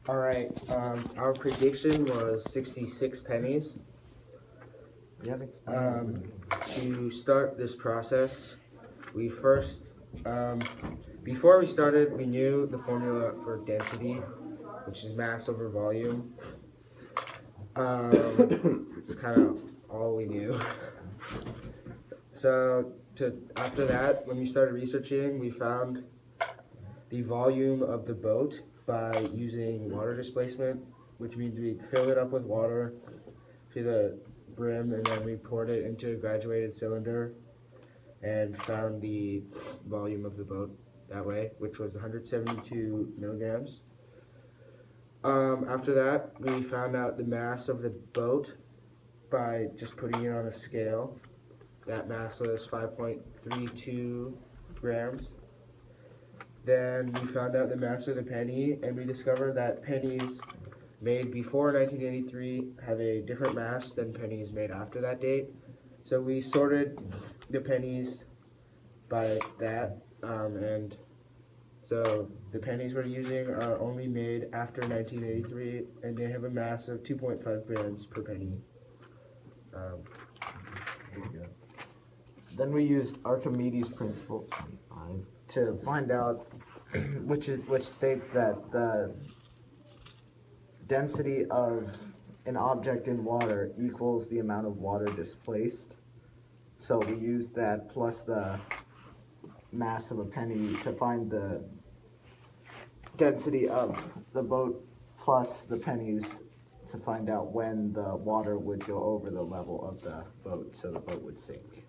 Alright, our prediction was 66 pennies. To start this process, we first, before we started, we knew the formula for density, which is mass over volume. It's kind of all we knew. So after that, when we started researching, we found the volume of the boat by using water displacement, which means we fill it up with water to the brim and then we poured it into a graduated cylinder and found the volume of the boat that way, which was 172 milligrams. After that, we found out the mass of the boat by just putting it on a scale. That mass was 5.32 grams. Then we found out the mass of the penny, and we discovered that pennies made before 1983 have a different mass than pennies made after that date. So we sorted the pennies by that, and so the pennies we're using are only made after 1983, and they have a mass of 2.5 grams per penny. There you go. Then we used Archimedes' principle to find out which states that the density of an object in water equals the amount of water displaced. So we used that plus the mass of a penny to find the density of the boat plus the pennies to find out when the water would go over the level of the boat, so the boat would sink.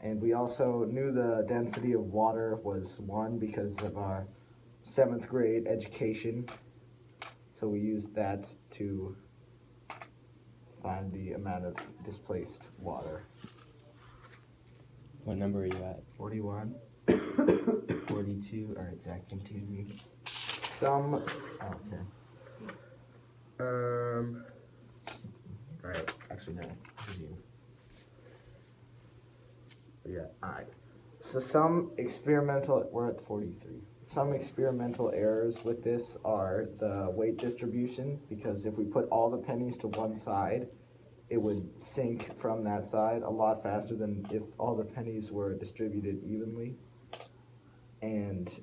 And we also knew the density of water was 1 because of our 7th grade education. So we used that to find the amount of displaced water. What number are you at? 41. 42. Alright, Zach, continue. Alright, actually no. Continue. Yeah, alright. So we're at 43. Some experimental errors with this are the weight distribution, because if we put all the pennies to one side, it would sink from that side a lot faster than if all the pennies were distributed evenly. And this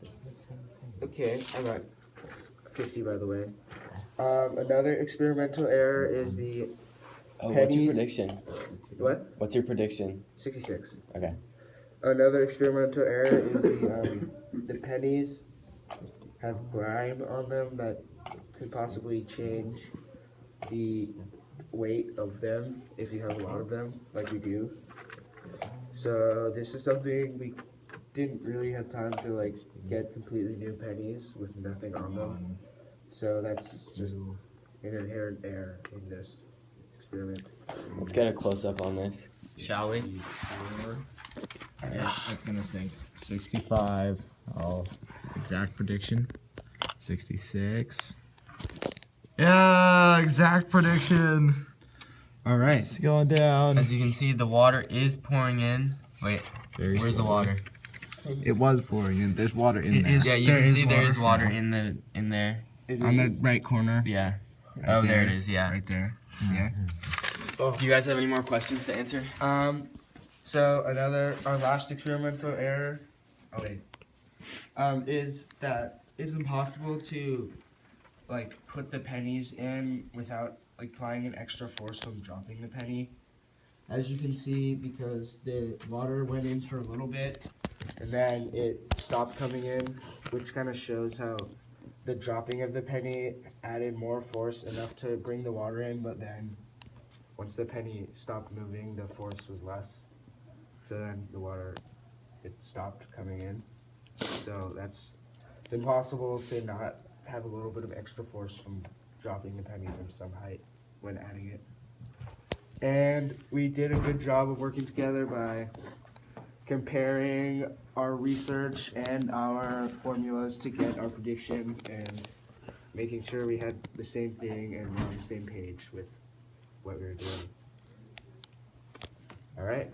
is the same thing. Okay, I got 50 by the way. Another experimental error is the What's your prediction? What? What's your prediction? 66. Okay. Another experimental error is the pennies have grime on them that could possibly change the weight of them if you have a lot of them, like we do. So this is something we didn't really have time to get completely new pennies with nothing on them. So that's just an inherent error in this experiment. Let's get a close up on this, shall we? Yeah, it's gonna sink. 65. Oh, exact prediction. 66. Yeah, exact prediction. All right, it's going down. As you can see, the water is pouring in. Wait, where's the water? It was pouring in. There's water in there. Yeah, you can see there is water in there. On the right corner. Yeah. Right there it is. Yeah. Right there. Yeah. Do you guys have any more questions to answer? So our last experimental error, is that it's impossible to put the pennies in without applying an extra force from dropping the penny. As you can see, because the water went in for a little bit and then it stopped coming in, which kind of shows how the dropping of the penny added more force, enough to bring the water in, but then once the penny stopped moving, the force was less. So then the water, it stopped coming in. So it's impossible to not have a little bit of extra force from dropping the penny from some height when adding it. And we did a good job of working together by comparing our research and our formulas to get our prediction and making sure we had the same thing and were on the same page with what we were doing. All right.